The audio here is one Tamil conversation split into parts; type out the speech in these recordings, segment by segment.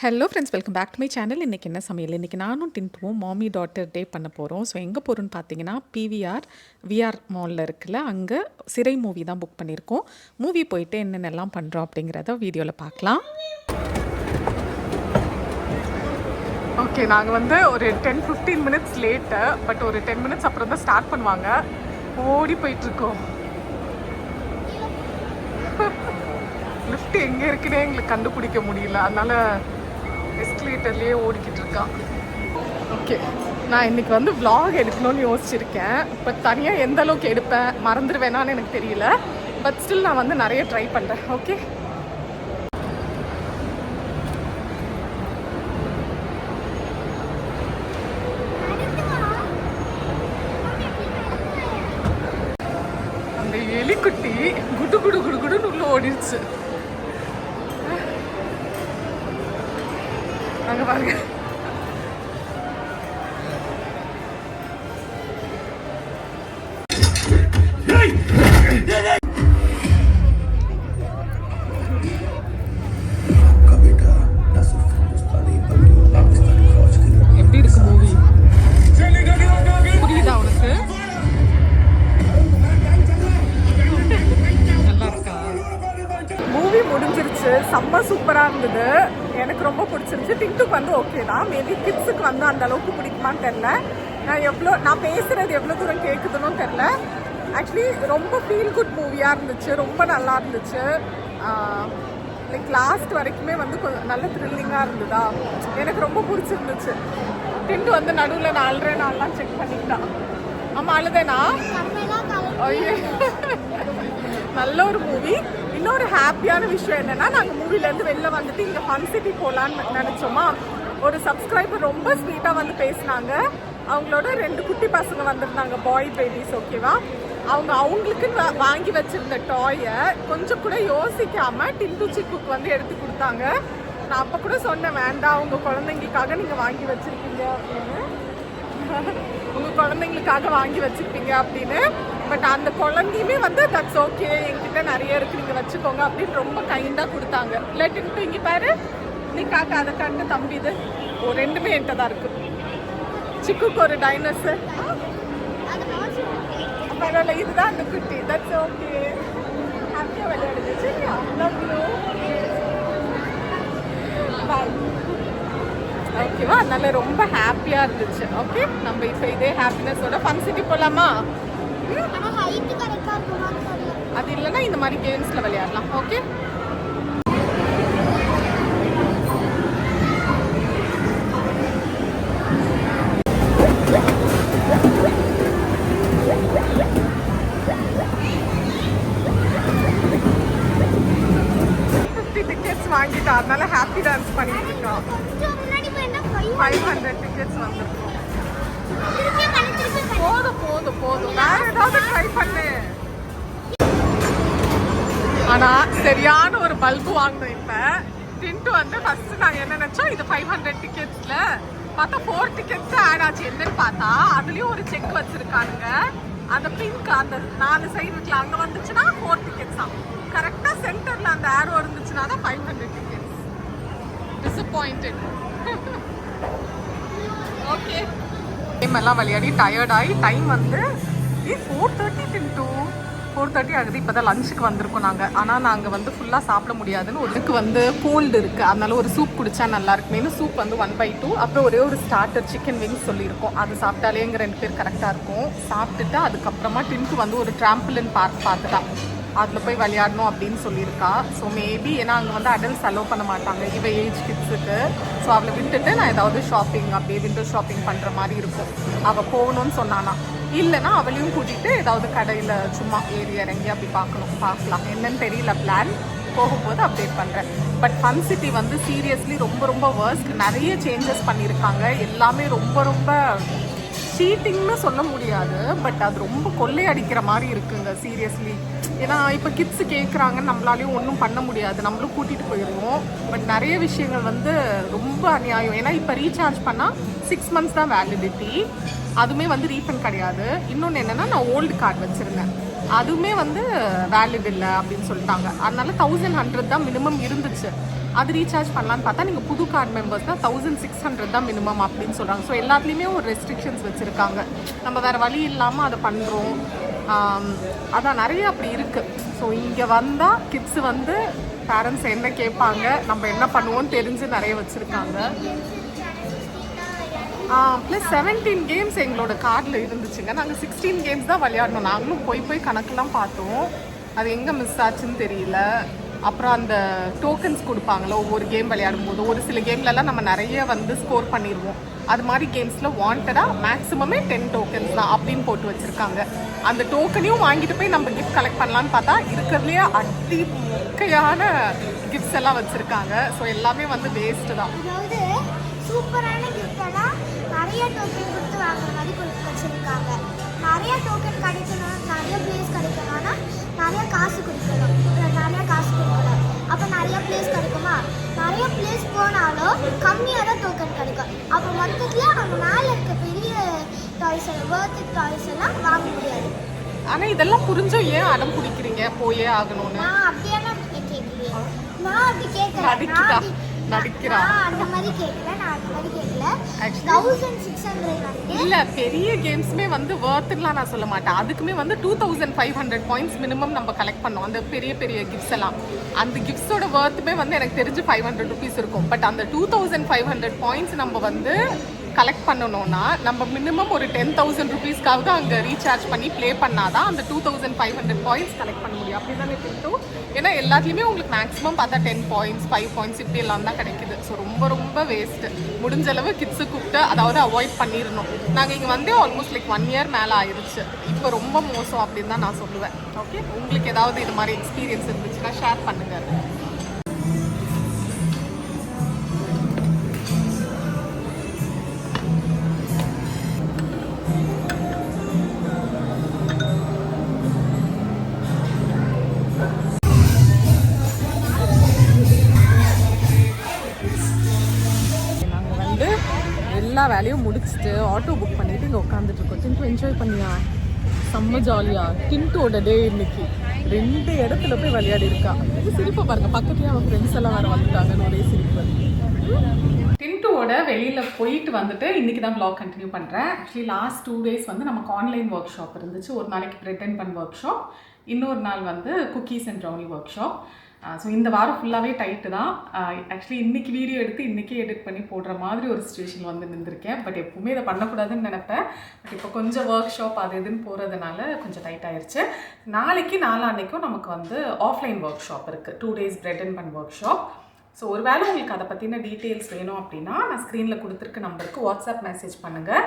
Hello friends, welcome back to my channel. இன்றைக்கி என்ன சமையல்? இன்றைக்கி நானும் டின்ட்டுவும் மாமி டாட்டர் டே பண்ண போகிறோம். ஸோ எங்கே போகிறோன்னு பார்த்தீங்கன்னா பிவிஆர் விஆர் மாலில் இருக்குல்ல, அங்கே சிறை மூவி தான் புக் பண்ணியிருக்கோம். மூவி போயிட்டு என்னென்னலாம் பண்ணுறோம் அப்படிங்கிறத வீடியோவில் பார்க்கலாம். ஓகே, நாங்கள் வந்து ஒரு 10-15 மினிட்ஸ் லேட்டு, பட் ஒரு 10 மினிட்ஸ் அப்புறம் தான் ஸ்டார்ட் பண்ணுவாங்க. ஓடி போயிட்டுருக்கோம். லிஃப்ட் எங்கே இருக்குன்னே எங்களுக்கு கண்டுபிடிக்க முடியல, அதனால் எஸ்கலேட்டர்லேயே ஓடிக்கிட்டு இருக்கான். ஓகே, நான் இன்றைக்கி வந்து vlog எடுக்கணும்னு யோசிச்சிருக்கேன். பட் தனியாக எந்த அளவுக்கு எடுப்பேன், மறந்துடுவேனான்னு எனக்கு தெரியல. பட் ஸ்டில் நான் வந்து நிறைய ட்ரை பண்ணுறேன். ஓகே, அந்த எலிக்குட்டி குடு குடு குடு குடுன்னு உள்ள ஓடிடுச்சு. அங்கே பாருங்க, எப்படி இருக்கு மூவி? புரியுதா உனக்கு? நல்லா இருக்கா? மூவி முடிஞ்சிருச்சு, செம்ம சூப்பராக இருந்தது. எனக்கு ரொம்ப பிடிச்சிருந்துச்சு. டின்ட்டுக்கு வந்து ஓகே தான். மேபி கிட்ஸுக்கு வந்து அந்த அளவுக்கு பிடிக்குமான்னு தெரில. நான் பேசுகிறது எவ்வளோ தூரம் கேட்குதுன்னு தெரில. ஆக்சுவலி ரொம்ப ஃபீல் குட் மூவியாக இருந்துச்சு, ரொம்ப நல்லா இருந்துச்சு. லைக் லாஸ்ட் வரைக்குமே வந்து கொஞ்சம் நல்ல த்ரில்லிங்காக இருந்ததா, எனக்கு ரொம்ப பிடிச்சிருந்துச்சு. டின்ட்டு வந்து நடுவில் நான் அழுறேன் செக் பண்ணிக்கிட்டான். ஆமாம், அழுதேனா? ஐயோ, நல்ல ஒரு மூவி. இன்னொரு ஹாப்பியான விஷயம் என்னென்னா, நாங்கள் மூவிலேருந்து வெளில வந்துட்டு இங்கே ஃபன் சிட்டி போகலான்னு நினச்சோமா. ஒரு சப்ஸ்கிரைபர் ரொம்ப ஸ்வீட்டாக வந்து பேசினாங்க. அவங்களோட 2 குட்டி பசங்க வந்திருந்தாங்க, பாய் பேபிஸ். ஓகேவா, அவங்களுக்கு வாங்கி வச்சுருந்த டாயை கொஞ்சம் கூட யோசிக்காமல் டின்ட்டு சிக்குக்கு வந்து எடுத்து கொடுத்தாங்க. நான் அப்போ கூட சொன்னேன், வேண்டாம், உங்கள் குழந்தைங்களுக்காக நீங்கள் வாங்கி வச்சுருக்கீங்க அப்படின்னு, உங்கள் குழந்தைங்களுக்காக வாங்கி வச்சுருப்பீங்க அப்படின்னு. பட் அந்த குழந்தையுமே வந்து தட்ஸ் ஓகே, என்கிட்ட நிறைய இருக்குது, நீங்கள் வச்சுக்கோங்க அப்படின்னு ரொம்ப கைண்டாக கொடுத்தாங்க. இல்லை டின்ட்டு, இங்கே பாரு, நீ காக்க, அதை காட்டு தம்பி. இது ரெண்டுமே என்கிட்ட தான் இருக்குது. சிக்குக்கு ஒரு டைனோசர், பரவாயில்ல, இதுதான் அந்த குட்டி. தட்ஸ் ஓகே, ஹாப்பியாக விளையாடுது. சரியா, லவ் யூ, பாய். ஓகேவா, அதனால ரொம்ப ஹாப்பியாக இருந்துச்சு. ஓகே, நம்ம இப்போ இதே ஹாப்பினஸோட ஃபன் சிட்டி போகலாமா? அது இல்லைன்னா இந்த மாதிரி கேம்ஸில் விளையாடலாம். ஓகே, வாங்கிட்டா, அதனால ஹாப்பி டான்ஸ் பண்ணிட்டு இருக்கோம். 500 டிக்கெட்ஸ் வந்துருக்கோம். போதும் வேற ஏதாவது ட்ரை பண்ணு. ஆனா சரியான ஒரு பல்பு வாங்கணும். இப்ப டின்ட்டு வந்து ஃபர்ஸ்ட் நாங்க என்ன நினைச்சோம், இது 500 டிக்கெட்ஸ்ல பார்த்தா 4 டிக்கெட்ஸ் ஆட் ஆச்சு. என்னன்னு பார்த்தா அதுலயும் ஒரு செக் வச்சிருக்கானுங்க. அந்த பிங்க் அந்த 4 சைடு இருக்குல்ல, அங்க வந்துச்சுன்னா 4 டிக்கெட்ஸ் தான். கரெக்டா சென்டர்ல அந்த ஆரோ இருந்துச்சுன்னா தான் 500 டிக்கெட்ஸ். டிசப்பாயிண்டட். ஓகே, கேம் எல்லாம் விளையாடி டயர்டாகி டைம் வந்து 4:30 to 4:30 ஆகுது. இப்போ தான் லஞ்சுக்கு வந்திருக்கோம் நாங்கள். ஆனால் நாங்கள் வந்து ஃபுல்லாக சாப்பிட முடியாதுன்னு ஒருக்கு வந்து கோல்டு இருக்குது, அதனால ஒரு சூப் குடித்தா நல்லா இருக்குமேனு சூப் வந்து 1/2. அப்புறம் ஒரே ஒரு ஸ்டார்டர் சிக்கன் விங்ஸ் சொல்லியிருக்கோம். அது சாப்பிட்டாலே எங்கள் 2 பேர் கரெக்டாக இருக்கும். சாப்பிட்டுட்டு அதுக்கப்புறமா டின்ட்டு வந்து ஒரு ட்ராம்பிளின் பார்க் பார்த்துட்டா, அதில் போய் விளையாடணும் அப்படின்னு சொல்லியிருக்கா. ஸோ மேபி ஏன்னா அங்கே வந்து அடல்ட்ஸ் அலோவ் பண்ண மாட்டாங்க இவ ஏஜ் கிட்ஸுக்கு. ஸோ அவளை விட்டுட்டு நான் ஏதாவது ஷாப்பிங் அப்படியே விண்டோ ஷாப்பிங் பண்ணுற மாதிரி இருக்கும். அவள் போகணும்னு சொன்னானா, இல்லைன்னா அவளையும் கூட்டிகிட்டு ஏதாவது கடையில் சும்மா ஏறி இறங்கி அப்படி பார்க்கலாம். என்னன்னு தெரியல, பிளான் போகும்போது அப்டேட் பண்ணுறேன். பட் ஃபன் சிட்டி வந்து சீரியஸ்லி ரொம்ப ரொம்ப வர்ஸ்ட். நிறைய சேஞ்சஸ் பண்ணியிருக்காங்க. எல்லாமே ரொம்ப ரொம்ப சீட்டிங்னு சொல்ல முடியாது, பட் அது ரொம்ப கொள்ளையடிக்கிற மாதிரி இருக்குங்க சீரியஸ்லி. ஏன்னா இப்போ கிட்ஸு கேட்குறாங்க, நம்மளாலையும் ஒன்றும் பண்ண முடியாது, நம்மளும் கூட்டிகிட்டு போயிடுவோம். பட் நிறைய விஷயங்கள் வந்து ரொம்ப அநியாயம். ஏன்னா இப்போ ரீசார்ஜ் பண்ணால் 6 months தான் வேலிடிட்டி, அதுவுமே வந்து ரீஃபண்ட் கிடையாது. இன்னொன்று என்னென்னா, நான் ஓல்டு கார்டு வச்சுருந்தேன். அதுவுமே வந்து வேலிட் இல்லை அப்படின்னு சொல்லிட்டாங்க. அதனால 1100 தான் மினிமம் இருந்துச்சு. அது ரீசார்ஜ் பண்ணலான்னு பார்த்தா நீங்கள் புது கார்டு மெம்பர்ஸ்னால் 1600 தான் மினிமம் அப்படின்னு சொல்கிறாங்க. ஸோ எல்லாத்துலேயுமே ஒரு ரெஸ்ட்ரிக்ஷன்ஸ் வச்சுருக்காங்க. நம்ம வேறு வழி இல்லாமல் அதை பண்ணுறோம். அதான் நிறைய அப்படி இருக்குது. ஸோ இங்கே வந்தால் கிட்ஸு வந்து பேரண்ட்ஸ் என்ன கேட்பாங்க, நம்ம என்ன பண்ணுவோன்னு தெரிஞ்சு நிறைய வச்சுருக்காங்க. ப்ளஸ் 17 கேம்ஸ் எங்களோட கார்டில் இருந்துச்சுங்க. நாங்கள் 16 கேம்ஸ் தான் விளையாடணும். நாங்களும் போய் கணக்கெலாம் பார்த்தோம். அது எங்கே மிஸ் ஆச்சுன்னு தெரியல. அப்புறம் அந்த டோக்கன்ஸ் கொடுப்பாங்களோ ஒவ்வொரு கேம் விளையாடும் போது. ஒரு சில கேம்லலாம் நம்ம நிறைய வந்து ஸ்கோர் பண்ணிடுவோம். அது மாதிரி கேம்ஸில் வாண்டடாக மேக்ஸிமமே 10 டோக்கன்ஸ் தான் அப்படின்னு போட்டு வச்சுருக்காங்க. அந்த டோக்கனையும் வாங்கிட்டு போய் நம்ம கிஃப்ட் கலெக்ட் பண்ணலான்னு பார்த்தா இருக்கிறதுலேயே அடி முக்கையான கிஃப்ட்ஸ் எல்லாம் வச்சுருக்காங்க. ஸோ எல்லாமே வந்து வேஸ்ட்டு தான். சூப்பரான கிஃப்டெல்லாம் நிறைய டோக்கன் கொடுத்து வாங்குற மாதிரி கொடுத்து வச்சுருக்காங்க. நிறைய டோக்கன் கிடைக்கணும், நிறைய பிளேஸ் கிடைக்கணும்னா நிறைய காசு கொடுக்கணும். அப்போ நிறைய பிளேஸ் கிடைக்குமா? நிறைய பிளேஸ் போனாலும் கம்மியாக தான் டோக்கன் கிடைக்கும். அப்போ மொத்தத்தில் அவங்க மேலே இருக்க பெரிய டாய்ஸ் எல்லாம் வர்த் டாய்ஸ் எல்லாம் வாங்க முடியாது. ஆனால் இதெல்லாம் புரிஞ்சும் ஏன் அடம் பிடிக்கிறீங்க போயே ஆகணும்னு? நான் அப்படியெல்லாம் கேட்கலையே. நான் அப்படி கேட்கல. அந்த மாதிரி கேட்கல. நான் அந்த மாதிரி கேட்கல. 1600 வந்து இல்ல பெரிய கேம்ஸ்மே வந்து வர்த்லாம் நான் சொல்ல மாட்டேன். அதுக்குமே வந்து 2500 பாயிண்ட்ஸ் மினிமம் நம்ம கலெக்ட் பண்ணோம். அந்த பெரிய பெரிய கிஃப்ட்ஸ் எல்லாம் அந்த கிஃப்ட்ஸோட வர்த்துமே வந்து எனக்கு தெரிஞ்சு 500 ருபீஸ் இருக்கும். பட் அந்த 2500 பாயிண்ட்ஸ் நம்ம வந்து கலெக்ட் பண்ணணும்னா நம்ம மினிமம் ஒரு 10,000 ருபீஸ்க்காவது அங்கே ரீசார்ஜ் பண்ணி ப்ளே பண்ணாதான் அந்த 2500 பாயிண்ட்ஸ் கலெக்ட் பண்ண முடியும். அப்படி தானே திட்டும். ஏன்னா எல்லாத்துலேயுமே உங்களுக்கு மேக்ஸிமம் பார்த்தா 10 பாயிண்ட்ஸ் 5 பாயிண்ட்ஸ் இப்படி எல்லாம் தான் கிடைக்குது. ஸோ ரொம்ப வேஸ்ட்டு. முடிஞ்ச அளவு கிட்ஸு கூப்பிட்டு அதாவது அவாய்ட் பண்ணிடணும். நாங்கள் இங்கே வந்து ஆல்மோஸ்ட் லைக் 1 இயர் மேலே ஆயிடுச்சு. இப்போ ரொம்ப மோசம் அப்படின்னு தான் நான் சொல்லுவேன். ஓகே, உங்களுக்கு ஏதாவது இது மாதிரி எக்ஸ்பீரியன்ஸ் இருந்துச்சுன்னா ஷேர் பண்ணுங்கள். எல்லா வேலையும் முடிச்சுட்டு ஆட்டோ புக் பண்ணிட்டு இங்கே உட்காந்துட்டு இருக்கோம். டின்ட்டு என்ஜாய் பண்ணியா? செம்ம ஜாலியா. டின்ட்டோட டே இன்னைக்கு 2 இடத்துல போய் விளையாடி இருக்கா. சிரிப்பை பாருங்க, பக்கத்துலேயே அவன் ஃப்ரெண்ட்ஸ் எல்லாம் வேறு வந்துட்டாங்கன்னு ஒரே சிரிப்பு. டின்ட்டோட வெளியில் போயிட்டு வந்துட்டு இன்றைக்கி தான் வ்ளாக் கண்டினியூ பண்ணுறேன். ஆக்சுவலி லாஸ்ட் 2 days வந்து நமக்கு ஆன்லைன் ஒர்க் ஷாப் இருந்துச்சு. ஒரு நாளைக்கு bread and bun workshop, இன்னொரு நாள் வந்து cookies and brownie workshop. So இந்த வாரம் ஃபுல்லாகவே டைட்டு தான். ஆக்சுவலி இன்றைக்கி வீடியோ எடுத்து இன்றைக்கே எடிட் பண்ணி போடுற மாதிரி ஒரு சுச்சுவேஷன் வந்து நின்றுருக்கேன். பட் எப்பவுமே இதை பண்ணக்கூடாதுன்னு நினைப்பேன். பட் இப்போ கொஞ்சம் ஒர்க் ஷாப் அது இதுன்னு போகிறதுனால கொஞ்சம் டைட் ஆயிடுச்சு. நாளைக்கு நாளான்னைக்கும் நமக்கு வந்து ஆஃப்லைன் ஒர்க் ஷாப் இருக்குது. 2 days bread and bun workshop. So ஒரு வேளை உங்களுக்கு அதை பற்றின டீட்டெயில்ஸ் வேணும் அப்படின்னா நான் ஸ்க்ரீனில் கொடுத்துருக்க நம்பருக்கு வாட்ஸ்அப் மெசேஜ் பண்ணுங்கள்.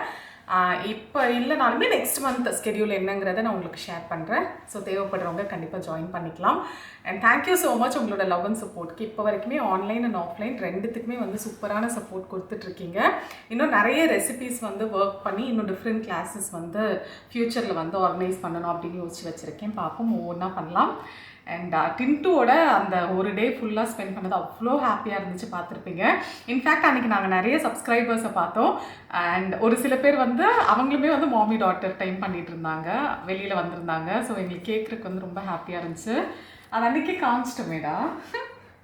இப்போ இல்லைனாலுமே நெக்ஸ்ட் மந்த் ஸ்கெடியூல் என்னங்கிறத நான் உங்களுக்கு ஷேர் பண்ணுறேன். ஸோ தேவைப்படுறவங்க கண்டிப்பாக ஜாயின் பண்ணிக்கலாம். அண்ட் தேங்க்யூ ஸோ மச் உங்களோட லவ் அண்ட் சப்போர்ட்க்கு. இப்போ வரைக்குமே ஆன்லைன் அண்ட் ஆஃப்லைன் ரெண்டுத்துக்குமே வந்து சூப்பரான சப்போர்ட் கொடுத்துட்ருக்கீங்க. இன்னும் நிறைய ரெசிபீஸ் வந்து ஒர்க் பண்ணி இன்னும் டிஃப்ரெண்ட் கிளாஸஸ் வந்து ஃப்யூச்சரில் வந்து ஆர்கனைஸ் பண்ணணும் அப்படின்னு யோசிச்சு வச்சுருக்கேன். பார்ப்போம், ஒவ்வொன்றா பண்ணலாம். அண்ட் டின்ட்டோட அந்த ஒரு டே ஃபுல்லாக ஸ்பெண்ட் பண்ணது அவ்வளோ ஹாப்பியாக இருந்துச்சு, பார்த்துருப்பீங்க. இன்ஃபேக்ட் அன்றைக்கி நாங்கள் நிறைய சப்ஸ்கிரைபர்ஸை பார்த்தோம். அண்ட் ஒரு சில பேர் வந்து அவங்களுமே வந்து மாமி டாட்டர் டைம் பண்ணிகிட்டு இருந்தாங்க, வெளியில் வந்திருந்தாங்க. ஸோ எங்களுக்கு கேட்குறதுக்கு வந்து ரொம்ப ஹாப்பியாக இருந்துச்சு. அது அன்றைக்கே காமிச்சிட்டோமேடா,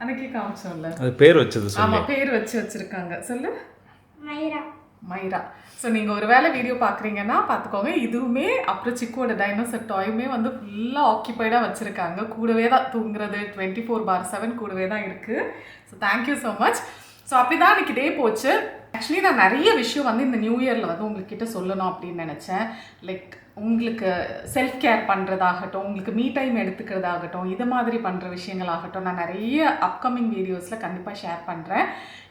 அன்றைக்கே காமிச்சோம்ல, அது பேர் வச்சது. ஆமாம், பேர் வச்சுருக்காங்க. சொல்லு. மைரா. ஸோ நீங்கள் ஒரு வேளை வீடியோ பார்க்குறீங்கன்னா பார்த்துக்கோங்க. இதுவுமே அப்புறம் சிக்குவோட டைனோசர் டாயுமே வந்து ஃபுல்லாக ஆக்கியபைடாக வச்சுருக்காங்க. கூடவே தான் தூங்குறது, 24/7 கூடவே தான் இருக்குது. So thank you so much. So அப்படி தான் இன்றைக்கி டே போச்சு. ஆக்சுவலி நான் நிறைய விஷயம் வந்து இந்த நியூ இயரில் வந்து உங்கள்கிட்ட சொல்லணும் அப்படின்னு நினச்சேன். லைக் உங்களுக்கு செல்ஃப் கேர் பண்ணுறதாகட்டும், உங்களுக்கு மீ டைம் எடுத்துக்கிறதாகட்டும், இது மாதிரி பண்ணுற விஷயங்களாகட்டும் நான் நிறைய அப்கமிங் வீடியோஸில் கண்டிப்பாக ஷேர் பண்ணுறேன்.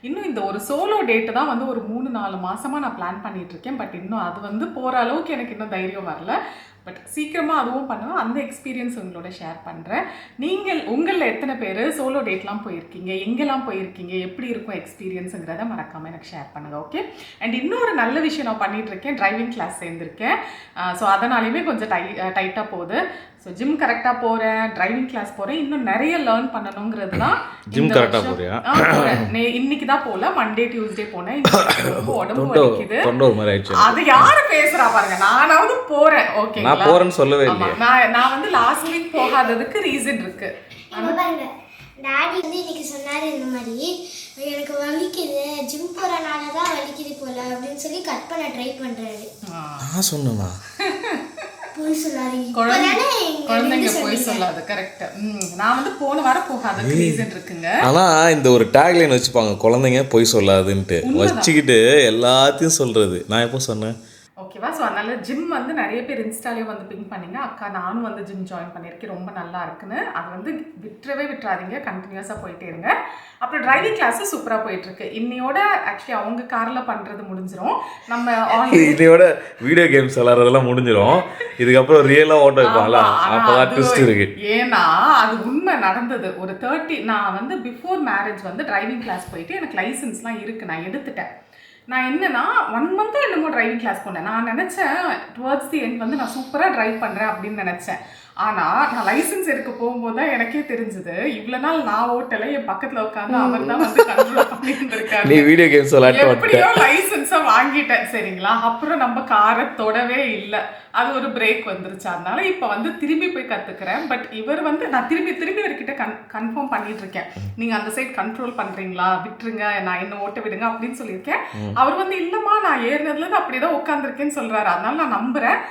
இன்னும் இந்த ஒரு சோலோ டேட்டு தான் வந்து ஒரு 3-4 மாதமாக நான் பிளான் பண்ணிகிட்ருக்கேன். பட் இன்னும் அது வந்து போகிற அளவுக்கு எனக்கு இன்னும் தைரியம் வரல. பட் சீக்கிரமாக அதுவும் பண்ணுவேன். அந்த எக்ஸ்பீரியன்ஸ் உங்களோட ஷேர் பண்ணுறேன். உங்களில் எத்தனை பேர் சோலோ டேட்லாம் போயிருக்கீங்க, எங்கெல்லாம் போயிருக்கீங்க, எப்படி இருக்கும் எக்ஸ்பீரியன்ஸுங்கிறத மறக்காமல் எனக்கு ஷேர் பண்ணுங்கள். ஓகே. அண்ட் இன்னொரு நல்ல விஷயம் நான் பண்ணிகிட்ருக்கேன், டிரைவிங் கிளாஸ் சேர்ந்துருக்கேன். ஸோ அதனாலையுமே கொஞ்சம் டைட்டாக போகுது. ஸோ ஜிம் கரெக்டாக போகிறேன், டிரைவிங் கிளாஸ் போகிறேன், இன்னும் நிறைய லேர்ன் பண்ணணுங்கிறது தான். ஜிம் கரெக்டாக போறியா? இன்னைக்கு தான் போகல, மண்டே டியூஸ்டே போனேன். உடம்பு வலிக்குது, தொண்டை மாதிரி ஆயிடுச்சு. அது யாரு பேசுறா பாருங்க, நானாவது போறேன். ஓகே, நான் போறேன்னு சொல்லவே இல்லையே. நான் வந்து லாஸ்ட் வீக் போகாததுக்கு ரீசன் இருக்கு. பாருங்க, டாடி வந்து இன்னைக்கு சொன்னாரு இந்த மாதிரி எனக்கு வலிக்குது, ஜிம் போறனால தான் வலிக்குது போல அப்படின்னு சொல்லி கட் பண்ண ட்ரை பண்றாரு. நான் சொன்னேனா? போய் சொல்லாதீங்க, குழந்தைங்க போய் சொல்லாது. கரெக்ட். நான் வந்து போன வாரம் போகாததுக்கு ரீசன் இருக்குங்க. ஆனா இந்த ஒரு டேக்லைன் வச்சுப்பாங்க, குழந்தைங்க போய் சொல்லாதுன்ட்டு வச்சுக்கிட்டு எல்லாத்தையும் சொல்றது. நான் எப்போ சொன்னேன்? ஓகேவா? ஸோ அதனால ஜிம் வந்து நிறைய பேர் இன்ஸ்டாலே வந்து பிங்க் பண்ணிங்க, அக்கா நானும் வந்து ஜிம் ஜாயின் பண்ணியிருக்கேன், ரொம்ப நல்லா இருக்குன்னு. அது வந்து விட்டுறாதீங்க, கண்டினியூஸாக போயிட்டே இருங்க. அப்புறம் டிரைவிங் கிளாஸும் சூப்பராக போயிட்டுருக்கு. இன்னையோட ஆக்சுவலி அவங்க காரில் பண்ணுறது முடிஞ்சிடும். நம்ம இன்னையோட வீடியோ கேம்ஸ் விளாட்றதெல்லாம் முடிஞ்சிடும். இதுக்கப்புறம் ரியலாக ஓட்ட வைப்பாங்களா, அப்போதான் ட்விஸ்ட் இருக்கு. ஏன்னா அது உண்மை நடந்தது. ஒரு 30 நான் வந்து பிஃபோர் மேரேஜ் வந்து டிரைவிங் கிளாஸ் போயிட்டு எனக்கு லைசன்ஸ்லாம் இருக்குது, நான் எடுத்துட்டேன். நான் என்னன்னா 1 month என்னமோ டிரைவிங் கிளாஸ் போனேன். நான் நினச்சேன் டுவர்ட்ஸ் தி எண்ட் வந்து நான் சூப்பராக ட்ரைவ் பண்ணுறேன் அப்படின்னு நினச்சேன். ஆனால் நான் லைசன்ஸ் எடுக்க போகும்போது தான் எனக்கே தெரிஞ்சது, இவ்வளோ நாள் நான் ஓட்டலை, என் பக்கத்தில் உட்காந்து அவர் தான் வந்து கண்ட்ரோல் பண்ணிட்டு இருக்காரு. நீ வீடியோ கேம்ஸ் எப்படியோ லைசன்ஸை வாங்கிட்டேன், சரிங்களா? அப்புறம் நம்ம காரை தொடவே இல்லை, அது ஒரு பிரேக் வந்துருச்சு. அதனால இப்போ வந்து திரும்பி போய் கற்றுக்கிறேன். பட் இவர் வந்து நான் திரும்பி இவர்கிட்ட கன்ஃபார்ம் பண்ணிட்டு இருக்கேன், நீங்கள் அந்த சைட் கண்ட்ரோல் பண்ணுறீங்களா, விட்டுருங்க, நான் என்ன ஓட்ட விடுங்க அப்படின்னு சொல்லியிருக்கேன். அவர் வந்து இல்லைம்மா நான் ஏறினதுலேருந்து அப்படியே தான் உட்காந்துருக்கேன்னு சொல்கிறாரு. அதனால நான் நம்புகிறேன்.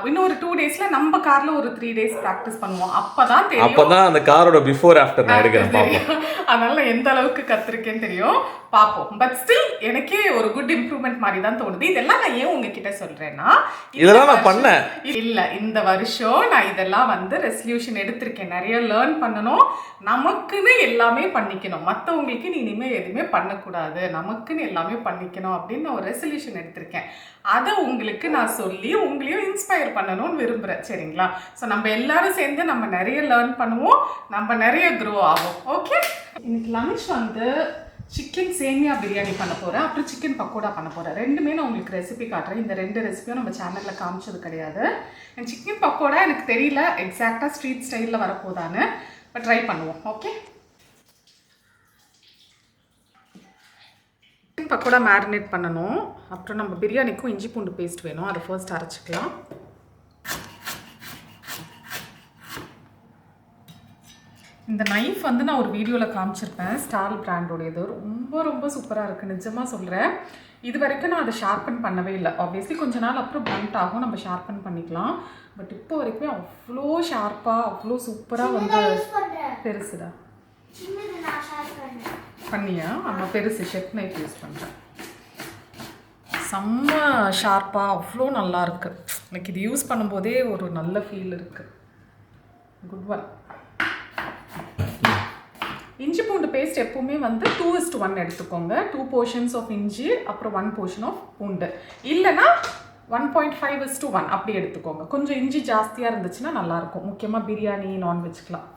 இன்னும் ஒரு 2 daysல நம்ம கார்ல ஒரு 3 days ப்ராக்டிஸ் பண்ணுவோம். அப்பதான் அந்த காரோட பிஃபோர் ஆஃப்டர் நான் எடுக்கிறேன் பாப்போம். அதனால எந்த அளவுக்கு கத்துருக்கேன்னு தெரியும், பாப்போம். பட் ஸ்டில் எனக்கே ஒரு குட் இம்ப்ரூவ்மெண்ட் மாதிரி தான் தோணுது. இதெல்லாம் நான் ஏன் உங்ககிட்ட சொல்றேன்னா, இதெல்லாம் நான் பண்ணேன் இல்ல, இந்த வருஷம் நான் இதெல்லாம் வந்து ரெசல்யூஷன் எடுத்திருக்கேன். நிறைய லேர்ன் பண்ணணும், நமக்குன்னு எல்லாமே பண்ணிக்கணும், மற்றவங்களுக்கு நீ இனிமேல் எதுவுமே பண்ணக்கூடாது, நமக்குன்னு எல்லாமே பண்ணிக்கணும் அப்படின்னு நான் ஒரு ரெசல்யூஷன் எடுத்திருக்கேன். அதை உங்களுக்கு நான் சொல்லி உங்களையும் இன்ஸ்பயர் பண்ணணும்னு விரும்புகிறேன், சரிங்களா? ஸோ நம்ம எல்லாரும் சேர்ந்து நம்ம நிறைய லேர்ன் பண்ணுவோம், நம்ம நிறைய க்ரோ ஆகும். ஓகே, இன்னைக்கு லஞ்ச் வந்து சிக்கன் சேமியா பிரியாணி பண்ண போகிறேன், அப்புறம் சிக்கன் பக்கோடா பண்ண போகிறேன். ரெண்டுமே நான் உங்களுக்கு ரெசிபி காட்டுறேன். இந்த 2 ரெசிபியும் நம்ம சேனலில் காமிச்சது கிடையாது. என் சிக்கன் பக்கோடா எனக்கு தெரியல எக்ஸாக்டாக ஸ்ட்ரீட் ஸ்டைலில் வரப்போதான்னு, பட் ட்ரை பண்ணுவோம். ஓகே, சிக்கன் பக்கோடா மேரினேட் பண்ணணும். அப்புறம் நம்ம பிரியாணிக்கும் இஞ்சி பூண்டு பேஸ்ட் வேணும், அதை ஃபர்ஸ்ட் அரைச்சிக்கலாம். இந்த நைஃப் வந்து நான் ஒரு வீடியோவில் காமிச்சிருப்பேன், ஸ்டால் பிராண்டோடையது. ரொம்ப சூப்பராக இருக்குது, நிஜமாக சொல்கிறேன். இது வரைக்கும் நான் அதை ஷார்பன் பண்ணவே இல்லை. ஆப்வியஸ்லி கொஞ்ச நாள் அப்புறம் பிளண்ட் ஆகும், நம்ம ஷார்பன் பண்ணிக்கலாம். பட் இப்போ வரைக்கும் அவ்வளோ ஷார்ப்பாக அவ்வளோ சூப்பராக வந்து பெருசுடா பண்ணியா? நம்ம பெருசு ஷெட் நைஃப் யூஸ் பண்ணுறேன். செம்ம ஷார்ப்பாக அவ்வளோ நல்லா இருக்குது. எனக்கு இது யூஸ் பண்ணும்போதே ஒரு நல்ல ஃபீல் இருக்குது. Good one. இஞ்சி பூண்டு பேஸ்ட் எப்பவுமே வந்து 2:1 எடுத்துக்கோங்க. 2 portions ஆஃப் இஞ்சி, அப்புறம் 1 portion ஆஃப் பூண்டு. இல்லைன்னா 1.5:1 அப்படி எடுத்துக்கோங்க. கொஞ்சம் இஞ்சி ஜாஸ்தியாக இருந்துச்சுன்னா நல்லாயிருக்கும், முக்கியமாக பிரியாணி நான்வெஜ்க்கெலாம்.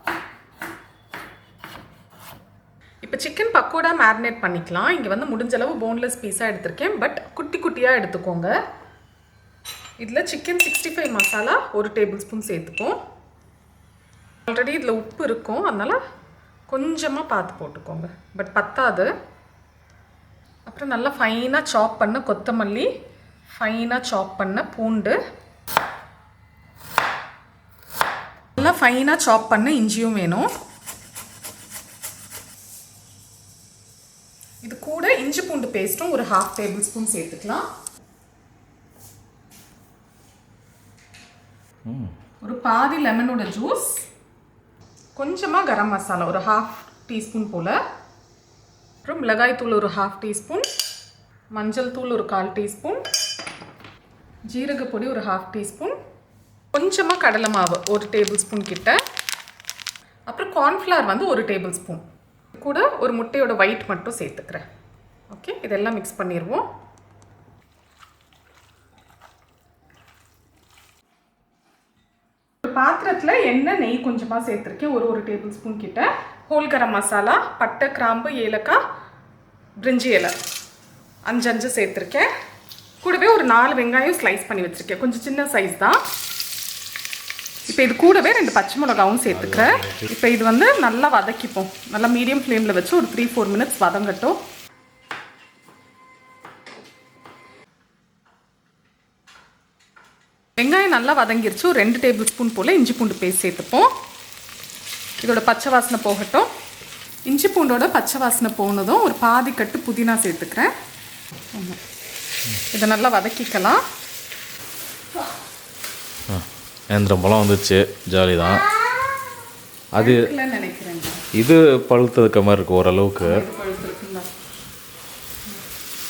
இப்போ சிக்கன் பக்கோடா மேரினேட் பண்ணிக்கலாம். இங்கே வந்து முடிஞ்ச அளவு போன்லெஸ் பீஸாக எடுத்திருக்கேன், பட் குட்டி குட்டியாக எடுத்துக்கோங்க. இதில் சிக்கன் 65 மசாலா 1 tablespoon சேர்த்துப்போம். ஆல்ரெடி இதில் உப்பு இருக்கும், அதனால் கொஞ்சமாக பார்த்து போட்டுக்கோங்க, பட் பத்தாது. அப்புறம் நல்லா ஃபைனாக சாப் பண்ண கொத்தமல்லி, ஃபைனாக சாப் பண்ண பூண்டு, நல்லா ஃபைனாக சாப் பண்ண இஞ்சியும் வேணும். இது கூட இஞ்சி பூண்டு பேஸ்ட்டும் ஒரு 1/2 tablespoon சேர்த்துக்கலாம். ஒரு பாதி லெமனோட ஜூஸ், கொஞ்சமாக கரம் மசாலா ஒரு 1/2 teaspoon போல், அப்புறம் மிளகாய் தூள் ஒரு 1/2 teaspoon, மஞ்சள் தூள் ஒரு 1/4 teaspoon, ஜீரகப்பொடி ஒரு 1/2 teaspoon, கொஞ்சமாக கடலை மாவு 1 tablespoon கிட்ட, அப்புறம் கார்ன்ஃப்ளவர் வந்து 1 tablespoon, கூட ஒரு முட்டையோட ஒயிட் மட்டும் சேர்த்துக்கிறேன். ஓகே, இதெல்லாம் மிக்ஸ் பண்ணிடுவோம். ஒரு பாத்திரத்தில் எண்ணெய் நெய் கொஞ்சமாக சேர்த்துருக்கேன், ஒரு tablespoon கிட்ட. ஹோல் கரம் மசாலா, பட்டை கிராம்பு ஏலக்காய் பிரிஞ்சி இலை 5 சேர்த்துருக்கேன். கூடவே ஒரு 4 வெங்காயம் ஸ்லைஸ் பண்ணி வச்சுருக்கேன், கொஞ்சம் சின்ன சைஸ் தான். இப்போ இது கூடவே 2 பச்சை மிளகாவும் சேர்த்துக்கிறேன். இப்போ இது வந்து நல்லா வதக்கிப்போம். நல்லா மீடியம் ஃப்ளேமில் வச்சு ஒரு 3-4 மினிட்ஸ் வதங்கட்டும். வெங்காயம் நல்லா வதங்கிருச்சு. ஒரு 2 டேபிள் ஸ்பூன் போல் இஞ்சி பூண்டு பேஸ்ட் சேர்த்துப்போம். இதோட பச்சை வாசனை போகட்டும். இஞ்சி பூண்டோட பச்சை வாசனை போனதும் ஒரு பாதி கட்டு புதினா சேர்த்துக்கிறேன். இதை நல்லா வதக்கிக்கலாம். நேந்திரம்பழம் வந்துச்சு, ஜாலி தான். அது நினைக்கிறேன் இது பழுத்ததுக்க மாதிரி இருக்கு ஓரளவுக்கு.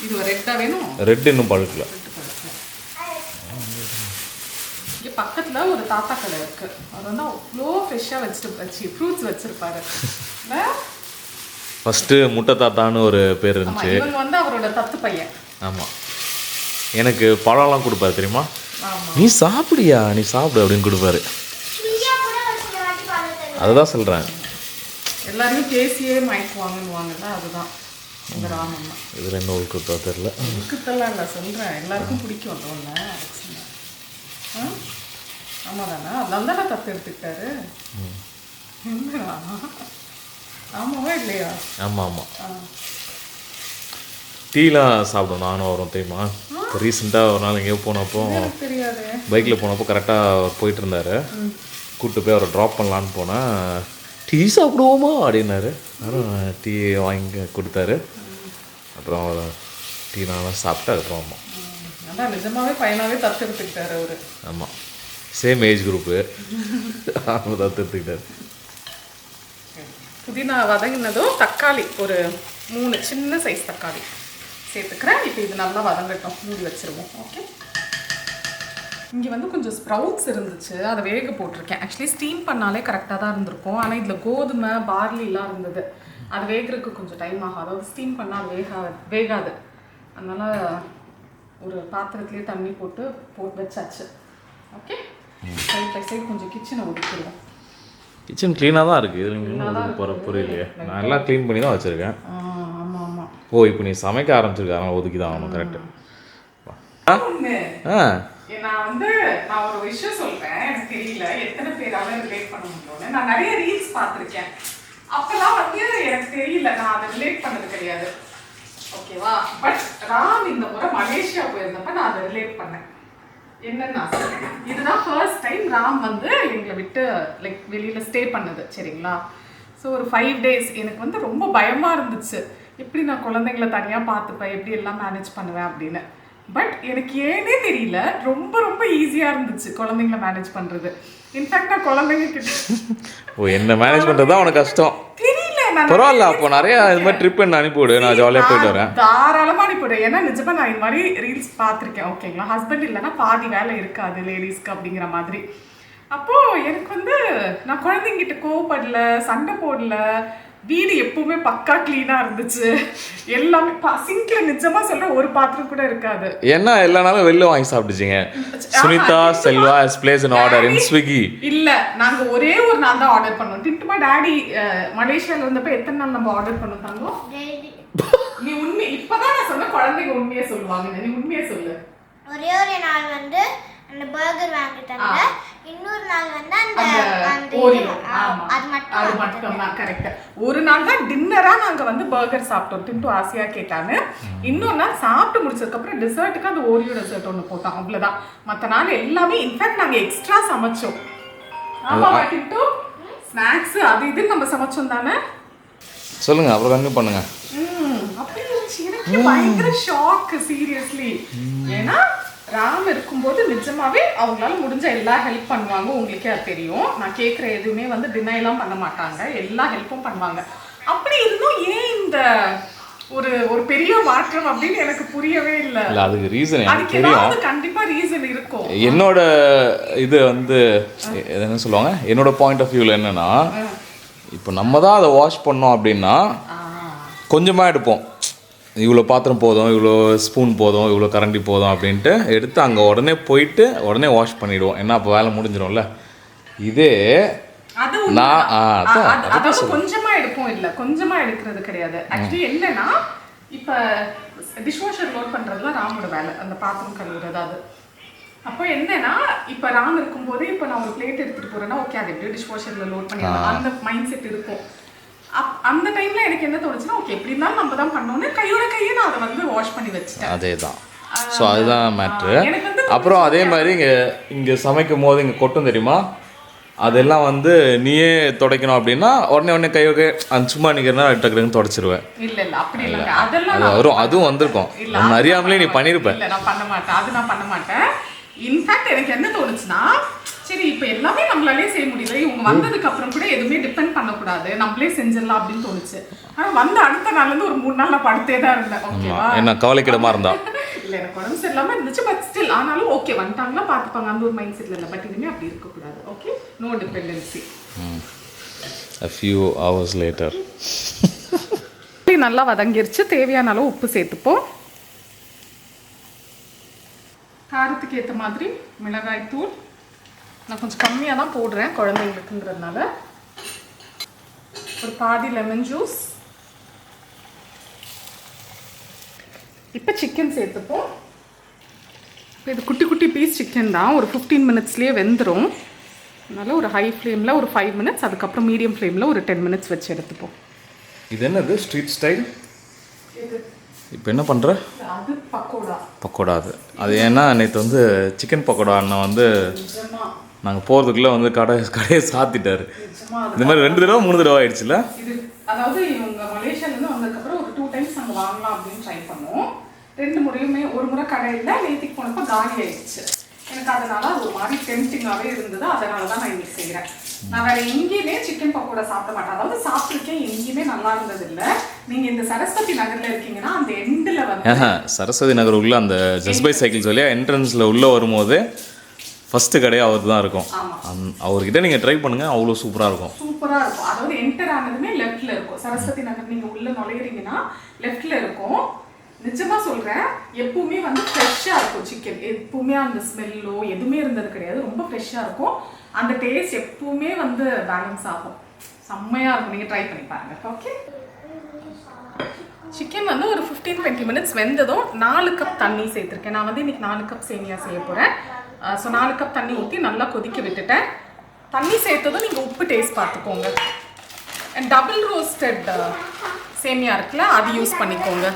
இது ரெட்டா வேணும். ரெட் இன்னும் பழுக்கல. இங்கே பக்கத்தில் ஒரு தாத்தா கடை இருக்கு. அது வந்து அவ்வளோ ஃப்ரெஷ்ஷாக வச்சு ஃப்ரூட்ஸ் வச்சிருப்பாரு. ஃபஸ்ட்டு முட்டை தாத்தான்னு ஒரு பேர் இருந்துச்சு. இவங்க வந்து அவரோட தத்து பையன். ஆமாம், எனக்கு பழம்லாம் கொடுப்பாரு தெரியுமா. நீ சாப்பிடியா, நீ சாப்பிடு அப்படின்னு கொடுப்பாரு. அதுதான் சொல்கிறேன், எல்லாரையும் பேசியே மயக்குவாங்கன்னு அதுதான் இந்த ராமண்ணா. இதில் என்ன உள்குத்தா தெரில. உள்குத்தெல்லாம் இல்லை சொல்கிறேன், எல்லாருக்கும் பிடிக்கும் அது ஒன்று. ஆமாம் தானே, அதனால தானே தத்து எடுத்துக்கிட்டாரு. ஆமாவா இல்லையா? ஆமாம் ஆமாம். டீலாம் சாப்பிடும் நானும் வரும் தெரியுமா. இப்போ ரீசெண்டாக ஒரு நாள் எங்கேயோ போனப்போ தெரியாது, பைக்கில் போனப்போ கரெக்டாக போயிட்டு இருந்தார். கூப்பிட்டு போய் அவரை ட்ராப் பண்ணலான்னு போனால் டீ சாப்பிடுவோமா அப்படின்னாரு. அப்புறம் டீ வாங்கி கொடுத்தாரு. அப்புறம் டீ நானும் சாப்பிட்டு அதுக்கப்புறம் ஆமாம். அதான் நிஜமாவே பையனாகவே தத்து எடுத்துக்கிட்டாரு அவரு. ஆமாம், சேம் ஏஜ் குரூப்பு, அவங்க தத்து எடுத்துக்கிட்டாரு. புதினா வதங்கினதும் தக்காளி ஒரு 3 சின்ன சைஸ் தக்காளி சேர்த்துக்கிறேன். இப்போ இது நல்லா வதங்கட்டும், மூடி வச்சுருவோம். ஓகே, இங்கே வந்து கொஞ்சம் ஸ்ப்ரவுட்ஸ் இருந்துச்சு, அதை வேக போட்டிருக்கேன். ஆக்சுவலி ஸ்டீம் பண்ணாலே கரெக்டாக தான் இருந்திருக்கும். ஆனால் இதில் கோதுமை பார்லிலாம் இருந்தது. அது வேகிறதுக்கு கொஞ்சம் டைம் ஆகும். அதாவது ஸ்டீம் பண்ணால் வேகாது. அதனால் ஒரு பாத்திரத்துலேயே தண்ணி போட்டு வச்சாச்சு. ஓகே, சைட் பை சைட் கொஞ்சம் கிச்சனை ஒதுக்கிடுவோம். கிச்சன் க்ளீனாக தான் இருக்குது. இது நீங்கள் போகிற புரியலையே, நான் எல்லாம் க்ளீன் பண்ணி தான் வச்சுருக்கேன். ஆமாம் ஆமாம். ஓ, இப்போ நீ சமைக்க ஆரம்பிச்சிருக்க, அதனால் ஒதுக்கி தான் ஆகணும். கரெக்டு. நான் ஒரு விஷயம் சொல்றேன். எனக்கு தெரியல எத்தனை பேரால ரிலேட் பண்ண முடியும்னு. நான் நிறைய ரீல்ஸ் பார்த்துருக்கேன். அப்பெல்லாம் வந்து எனக்கு தெரியல, நான் அதை ரிலேட் பண்ணது கிடையாது. ஓகேவா? பட் ராம் இந்த முறை மலேசியா போயிருந்தப்ப நான் அதை ரிலேட் பண்ணேன். என்னன்னா, இதுதான் ஃபர்ஸ்ட் டைம் ராம் வந்து எங்களை விட்டு லைக் வெளியில ஸ்டே பண்ணது. சரிங்களா? ஸோ ஒரு 5 days எனக்கு வந்து ரொம்ப பயமா இருந்துச்சு. எப்படி நான் குழந்தைங்களை தனியாக பார்த்துப்பேன், எப்படி எல்லாம் மேனேஜ் பண்ணுவேன் அப்படின்னு. பட் எனக்கு ஏனே தெரியல, ரொம்ப ரொம்ப ஈஸியாக இருந்துச்சு குழந்தைங்கள மேனேஜ் பண்ணுறது. இன்ஃபேக்ட் நான் குழந்தைங்க கிட்ட ஓ, என்ன மேனேஜ் பண்ணுறது தான் உனக்கு கஷ்டம். தெரியல. பரவாயில்ல, அப்போ நிறைய இது மாதிரி ட்ரிப் என்ன அனுப்பிவிடு, நான் ஜாலியாக போயிட்டு வரேன். தாராளமாக அனுப்பிவிடு. ஏன்னா நிஜமாக நான் இந்த மாதிரி ரீல்ஸ் பார்த்துருக்கேன். ஓகேங்களா? ஹஸ்பண்ட் இல்லைன்னா பாதி வேலை இருக்காது லேடிஸ்க்கு அப்படிங்கிற மாதிரி. அப்போது எனக்கு வந்து நான் குழந்தைங்கிட்ட கோவப்படல, சண்டை போடல. வீடு எப்பவுமே பக்கா கிளீனா இருந்துச்சு. எல்லாமே சிங்க்ல நிஜமா சொல்ற ஒரு பாத்திரம் கூட இருக்காது. என்ன எல்லா நாளும் வெளில வாங்கி சாப்பிட்டுச்சீங்க. Sunita Selva has placed an order in Swiggy. இல்ல, நாங்க ஒரே ஒரு நாள் தான் ஆர்டர் பண்ணோம். டிட்டுமா டாடி மலேசியால இருந்தப்ப எத்தனை நாள் நம்ம ஆர்டர் பண்ணோம் தாங்க? நீ உண்மை இப்பதான் நான் சொன்ன, குழந்தைங்க உண்மையை சொல்லுவாங்க. நீ உண்மையை சொல்லு. ஒரே ஒரு நாள் வந்து அந்த பர்கர் வாங்கிட்டாங்க. இன்னொரு நாள் வந்து அந்த ஓரியோ. அது மட்டும் தான் கரெக்ட். ஒரு நாள் தான் டின்னரா நாங்க வந்து பர்கர் சாப்பிட்டோம். டிண்டு ஆசையா கேட்டாங்க. இன்னொரு நாள் சாப்பிட்டு முடிச்சதுக்கு அப்புறம் டெசர்ட்டுக்கு அந்த ஓரியோ டெசர்ட் ஒன்று போட்டோம். அவ்வளவுதான். மற்ற நாள் எல்லாமே இன்ஃபேக்ட் நாங்க எக்ஸ்ட்ரா சமைச்சோம். ஆமாவா டிண்டு? ஸ்நாக்ஸ் அது இது நம்ம சமைச்சோம் தானே? சொல்லுங்க, அப்புறம் கம்மி பண்ணுங்க. அப்படி எனக்கு பயங்கர ஷாக் சீரியஸ்லி. ஏன்னா ராம் இருக்கும்போது நிஜமாவே அவங்களால முடிஞ்ச எல்லா ஹெல்ப் பண்ணுவாங்க. உங்களுக்கே அது தெரியும். நான் கேட்குற எதுவுமே வந்து டினைலாம் பண்ண மாட்டாங்க, எல்லா ஹெல்ப்பும் பண்ணுவாங்க. அப்படி இருந்தும் ஏன் இந்த ஒரு பெரிய மாற்றம் அப்படின்னு எனக்கு புரியவே இல்லை. அதுக்கு ரீசன் அதுக்கு ஏதாவது கண்டிப்பா ரீசன் இருக்கும். என்னோட இது வந்து என்ன சொல்லுவாங்க, என்னோட பாயிண்ட் ஆஃப் வியூவில் என்னன்னா, இப்போ நம்ம தான் அதை வாஷ் பண்ணோம் அப்படின்னா கொஞ்சமாக எடுப்போம். இவ்வளோ பாத்திரம் போதும், இவ்வளோ ஸ்பூன் போதும், இவ்வளோ கரண்டி போதும் அப்படின்ட்டு எடுத்து அங்கே உடனே போயிட்டு உடனே வாஷ் பண்ணிவிடுவோம். ஏன்னா அப்போ வேலை முடிஞ்சிடும்ல. இதே அதாவது கொஞ்சமா எடுப்போம். இல்ல கொஞ்சமா எடுக்கிறது கிடையாது. ஆக்சுவலி என்னன்னா, இப்ப டிஷ் வாஷர் லோட் பண்றதுலாம் ராமோட வேலை. அந்த பாத்திரம் கழுவுறது அது அப்போ என்னன்னா இப்போ ராம் இருக்கும்போது இப்போ நான் ஒரு பிளேட் எடுத்துட்டு போறேன்னா ஓகே அது எப்படி டிஷ் வாஷர்ல லோட் பண்ணிடலாம் அந்த மைண்ட் செட் இருக்கும். அந்த டைம்ல எனக்கு என்ன தோணுச்சுன்னா ஓகே எப்படி இருந்தாலும் நம்ம தான் பண்ணோன்னு கையை நான் அதை வந்து வாஷ் பண்ணி வச்சுட்டேன். அதே தான். ஸோ அதுதான் மேட்ரு. அப்புறம் அதே மாதிரி இங்கே சமைக்கும் போது இங்கே கொட்டும் தெரியுமா, அதெல்லாம் வந்து நீயே துடைக்கணும் அப்படின்னா உடனே கை அந்த சும்மா நிற்கிறனா டக்குன்னு துடைச்சிருவேன். இல்லை அப்படி இல்லைங்க, அதெல்லாம் வரும். அதுவும் வந்திருக்கும், அறியாமலே நீ பண்ணியிருப்பேன். இல்லை நான் பண்ண மாட்டேன், அது நான் பண்ண மாட்டேன். இன்ஃபேக்ட் எனக்கு என்ன தோணுச்சுன்னா சரி இப்போ எல்லாமே நம்மளாலே செய்ய முடியல, இவங்க வந்ததுக்கு அப்புறம் கூட எதுவுமே டிபெண்ட் பண்ணக்கூடாது, நம்மளே செஞ்சிடலாம் அப்படின்னு தோணுச்சு. ஆனால் வந்து அடுத்த நாள்லேருந்து ஒரு 3 நாள் நான் படுத்தே தான் இருந்தேன். ஓகேவா, என்ன கவலைக்கிடமா இருந்தா இல்லை எனக்கு உடம்பு சரியில்லாமல் இருந்துச்சு. பட் ஸ்டில் ஆனாலும் ஓகே வந்துட்டாங்கன்னா பார்த்துப்பாங்க அந்த ஒரு மைண்ட் செட்டில் இல்லை. பட் இனிமேல் அப்படி இருக்கக்கூடாது. Okay, no dependency. A few hours later நல்லா வதங்கிருச்சு. தேவையான அளவு உப்பு சேர்த்துப்போம். காரத்துக்கு ஏற்ற மாதிரி மிளகாய் தூள் நான் கொஞ்சம் கம்மியாக தான் போடுறேன் குழந்தைங்களுக்குங்கிறதுனால. ஒரு பாதி லெமன் ஜூஸ். இப்போ சிக்கன் சேர்த்துப்போம். இப்போ இது குட்டி குட்டி பீஸ் சிக்கன் தான், ஒரு 15 மினிட்ஸ்லேயே வெந்துடும். அதனால் ஒரு ஹை ஃப்ளேமில் ஒரு 5 மினிட்ஸ், அதுக்கப்புறம் மீடியம் ஃப்ளேமில் ஒரு 10 மினிட்ஸ் வச்சு எடுத்துப்போம். இது என்னது ஸ்ட்ரீட் ஸ்டைல்? இப்போ என்ன பண்ணுற? அது பக்கோடா. பக்கோடா அது ஏன்னா நேற்று வந்து சிக்கன் பக்கோடா அண்ணன் வந்து நாங்கள் போகிறதுக்குள்ளே வந்து கடையை சாத்திட்டாரு. இந்த மாதிரி 2 தடவை 3 தடவை ஆயிடுச்சுல. இது அதாவது இவங்க மலேசியாலேருந்து வந்ததுக்கப்புறம் ஒரு 2 டைம்ஸ் நாங்கள் வாங்கலாம் அப்படின்னு ட்ரை பண்ணோம். 2 முறையுமே, ஒரு முறை கடையில் நேற்றுக்கு போனப்போ காலி ஆயிடுச்சு. எனக்கு அதனால அது ஒரு மாதிரி டெம்டிங்காகவே இருந்தது. அதனால தான் நான் இன்னைக்கு செய்கிறேன். நான் வேற எங்கேயுமே சிக்கன் பக்கோடா சாப்பிட மாட்டேன். அதாவது சாப்பிட்ருக்கேன், எங்கேயுமே நல்லா இருந்தது இல்லை. நீங்கள் இந்த சரஸ்வதி நகரில் இருக்கீங்கன்னா அந்த எண்டில் வந்து சரஸ்வதி நகர் உள்ள அந்த ஜஸ்பை சைக்கிள்ஸ் வழியாக என்ட்ரன்ஸில் உள்ளே வரும்போது ஃபஸ்ட்டு கடையாக அவர் தான் இருக்கும். அவர்கிட்ட நீங்கள் ட்ரை பண்ணுங்கள், அவ்வளோ சூப்பராக இருக்கும். சூப்பராக இருக்கும். அதாவது என்டர் ஆனதுமே லெஃப்டில் இருக்கும். சரஸ்வதி நகர் நீங்கள் உள்ளே நுழையிறீங்கன்னா லெஃப்டில் இருக்கும். நிஜமாக சொல்கிறேன், எப்பவுமே வந்து ஃப்ரெஷ்ஷாக இருக்கும் சிக்கன். எப்பவுமே அந்த ஸ்மெல்லோ எதுவுமே இருந்தது கிடையாது. ரொம்ப ஃப்ரெஷ்ஷாக இருக்கும். அந்த டேஸ்ட் எப்பவுமே வந்து பேலன்ஸ் ஆகும். செம்மையாக இருக்கும். நீங்கள் ட்ரை பண்ணி பாருங்கள். ஓகே, சிக்கன் வந்து ஒரு 15-20 மினிட்ஸ் வெந்ததும் 4 கப் தண்ணி சேர்த்துருக்கேன். நான் வந்து இன்றைக்கி 4 கப் சேமியா செய்ய போகிறேன். ஸோ 4 கப் தண்ணி ஊற்றி நல்லா கொதிக்க விட்டுட்டேன். தண்ணி சேர்த்ததும் நீங்கள் உப்பு டேஸ்ட் பார்த்துக்கோங்க. அண்ட் டபுள் ரோஸ்டட் சேமியா இருக்குல்ல, அது யூஸ் பண்ணிக்கோங்க.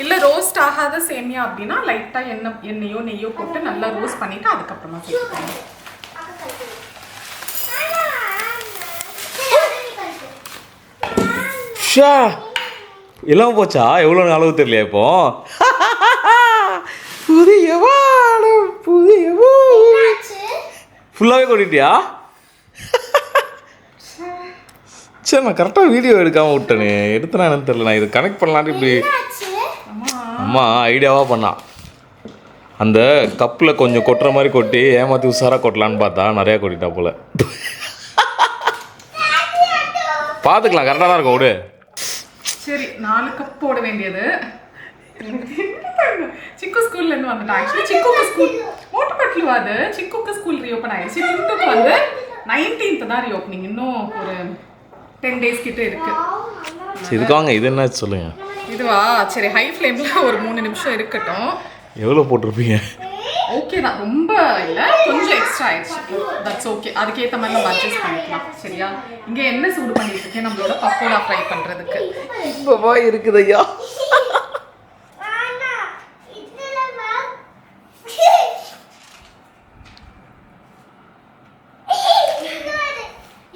இல்லை ரோஸ்ட் ஆகாத சேமியா அப்படின்னா லைட்டாக எண்ணெயோ நெய்யோ போட்டு நல்லா ரோஸ்ட் பண்ணிவிட்டு அதுக்கப்புறமா சேர்த்துக்கோங்க. எல்லாம் போச்சா? எவ்வளோ அளவு தெரியலையா இப்போ? புதிய வானம் புதிய ஃபுல்லாகவே கொட்டிட்டியா? சரி, நான் கரெக்டாக வீடியோ எடுக்காமல் விட்டேனே. எடுத்தனா என்னன்னு தெரியல. நான் இதை கனெக்ட் பண்ணலான்னு இப்படி அம்மா ஐடியாவாக பண்ணா. அந்த கப்பில் கொஞ்சம் கொட்டுற மாதிரி கொட்டி ஏமாற்றி உஷாராக கொட்டலான்னு பார்த்தா நிறையா கொட்டிட்டா போல. பார்த்துக்கலாம், கரெக்டாக தான் இருக்கும். விடு. சரி, 4 கப் போட வேண்டியது. சிக்கு ஸ்கூல்லேருந்து வந்துட்டா. ஆக்சுவலி சிக்குக்கு ஸ்கூல் மோட்டப்பட்டில் அது சிக்குக்கு ஸ்கூல் ரீஓப்பன் ஆயிடுச்சு. டின்ட்டுக்கு வந்து 19th தான் ரீஓப்பனிங். இன்னும் ஒரு 10 days கிட்ட இருக்கு. இதுக்காங்க இது என்ன சொல்லுங்க? இதுவா? சரி, ஹை ஃப்ளேமில் ஒரு 3 நிமிஷம் இருக்கட்டும். எவ்வளோ போட்டிருப்பீங்க? ஓகே தான், ரொம்ப இல்லை, கொஞ்சம் எக்ஸ்ட்ரா ஆயிடுச்சு. That's okay. அதுக்கேற்ற மாதிரி நம்ம அட்ஜஸ்ட் பண்ணிக்கலாம். சரியா? இங்கே என்ன சூடு பண்ணிட்டு இருக்கேன் நம்மளோட பக்கோடா ஃப்ரை பண்ணுறதுக்கு. இப்போவா இருக்குது ஐயா?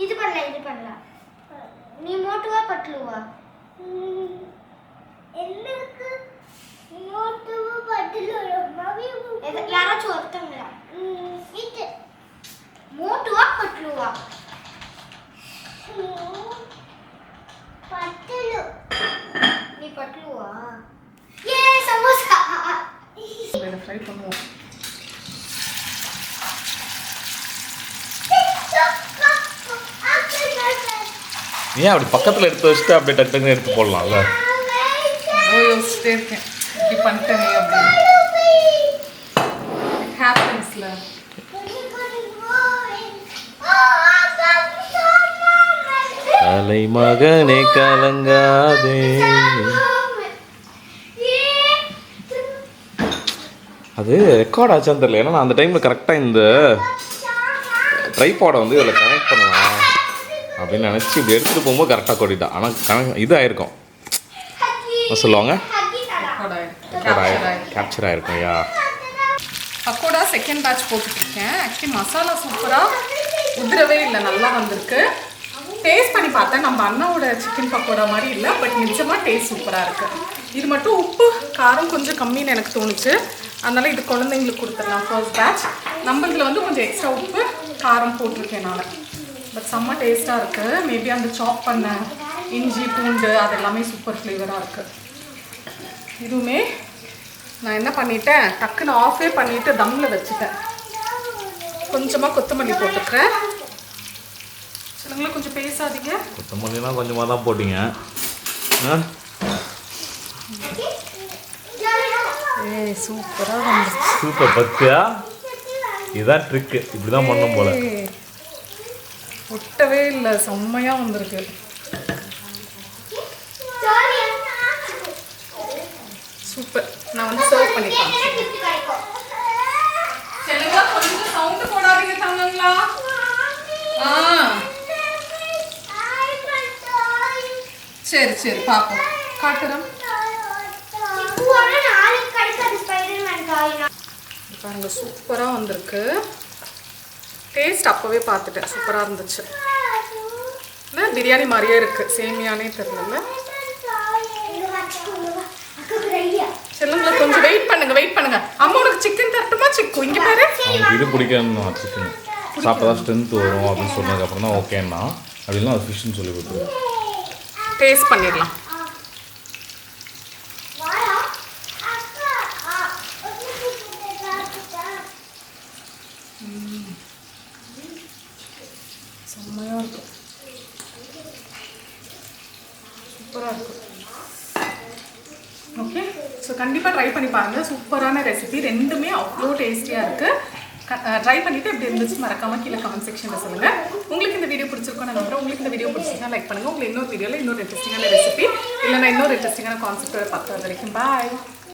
இது பண்ணலாம். நீ மோட்டுவா பட்லுவா? எனக்கு மோட்டுவா பட்லுவா? யாராச்சும் ஒருத்தங்களா? இது மோட்டுவா பட்லுவா? பட்லு. நீ பட்லுவா? ஏ சமோசா. இதை ஃப்ரை பண்ணுவோம். ஏன் அப்படி பக்கத்தில் எடுத்து வச்சுட்டு அப்படியே டக்கு டக்குன்னு எடுத்து போடலாம்ல? யோசிச்சுட்டே இருக்கேன், இப்படி பண்ணிட்டேனே அப்படின்னு. ஹேப்பன்ஸ்ல. கலை மகனே கலங்காதே. அது ரெக்கார்ட் ஆச்சான்னு தெரியல. ஏன்னா நான் அந்த டைமில் கரெக்டாக இந்த ட்ரைபாடை வந்து இதில் கனெக்ட் பண்ணலாம் அப்படின்னு நினச்சி இப்படி எடுத்துகிட்டு போகும்போது கரெக்டாக கொட்டிட்டான். ஆனால் இது ஆயிருக்கும் சொல்லுவாங்க, கேப்சர் ஆயிருக்கும். யா பக்கோடா செகண்ட் பேட்ச் போட்டுட்ருக்கேன். ஆக்சுவலி மசாலா சூப்பராக உதிரவே இல்லை, நல்லா வந்திருக்கு. டேஸ்ட் பண்ணி பார்த்தேன், நம்ம அண்ணாவோட சிக்கன் பக்கோடா மாதிரி இல்லை, பட் நிஜமாக டேஸ்ட் சூப்பராக இருக்குது. இது மட்டும் உப்பு காரம் கொஞ்சம் கம்மின்னு எனக்கு தோணுச்சு, அதனால் இது குழந்தைங்களுக்கு கொடுத்துடலாம் ஃபர்ஸ்ட் பேட்ச். நம்மளதில் வந்து கொஞ்சம் எக்ஸ்ட்ரா உப்பு காரம் போட்டிருக்கேன் நான். பட் செம்ம டேஸ்ட்டாக இருக்குது. மேபி அந்த சாப் பண்ண இஞ்சி பூண்டு அது எல்லாமே சூப்பர் ஃப்ளேவராக இருக்குது. இதுவுமே நான் என்ன பண்ணிட்டேன், டக்குன்னு ஆஃபே பண்ணிவிட்டு தம்மில் வச்சுட்டேன். கொஞ்சமாக கொத்தமல்லி போட்டுக்கிறேன். சிலங்களும் கொஞ்சம் பேசாதீங்க. கொத்தமல்லிலாம் கொஞ்சமாக தான் போட்டிங்க. சூப்பராக வந்துச்சு. சூப்பர் பத்தியா, இதுதான் ட்ரிக்கு. இப்படி தான் பண்ணணும் போல. ஒட்டவே இல்லை, செம்மையாக வந்திருக்கு. சூப்பர். நான் வந்து சர்வ் பண்ணிக்கலாம். கொஞ்சம் சவுண்டு போடாதீங்க தாங்களா. சரி சரி பார்ப்போம், காட்டுறோம். பாருங்க சூப்பராக வந்திருக்கு. டேஸ்ட் அப்போவே பார்த்துட்டேன், சூப்பராக இருந்துச்சு. இல்லை பிரியாணி மாதிரியே இருக்குது, சேமியானே தெரியல. செல்லுங்களா கொஞ்சம் வெயிட் பண்ணுங்க. அம்மா உனக்கு சிக்கன் தரட்டுமா? சிக்கு இங்கே பாரு. இது பிடிக்கணும், சிக்கன் சாப்பிட்டா தான் ஸ்ட்ரென்த் வரும் அப்படின்னு சொன்னதுக்கப்புறம் தான் ஓகேன்னா, அப்படின்னா அது ஃபிஷ்ன்னு சொல்லி கொடுத்துருவோம். டேஸ்ட் பண்ணிடலாம். செம்மையாக இருக்கும், சூப்பராக இருக்கும். ஓகே, ஸோ கண்டிப்பாக ட்ரை பண்ணி பாருங்கள். சூப்பரான ரெசிபி, ரெண்டுமே அவ்வளோ டேஸ்டியாக இருக்குது. ட்ரை பண்ணிவிட்டு எப்படி இருந்துச்சு மறக்காமல் கீழே கமெண்ட் செக்ஷனில் சொல்லுங்கள். உங்களுக்கு இந்த வீடியோ பிடிச்சிருக்கோம் நான் நம்புறேன். உங்களுக்கு இந்த வீடியோ பிடிச்சிருந்தா லைக் பண்ணுங்கள். உங்களுக்கு இன்னொரு வீடியோவில் இன்னொரு இன்ட்ரெஸ்டிங்கான ரெசிபி இல்லைனா இன்னொரு இன்ட்ரெஸ்டிங்கான கான்செப்டோட பார்க்குறது வரைக்கும் பாய்.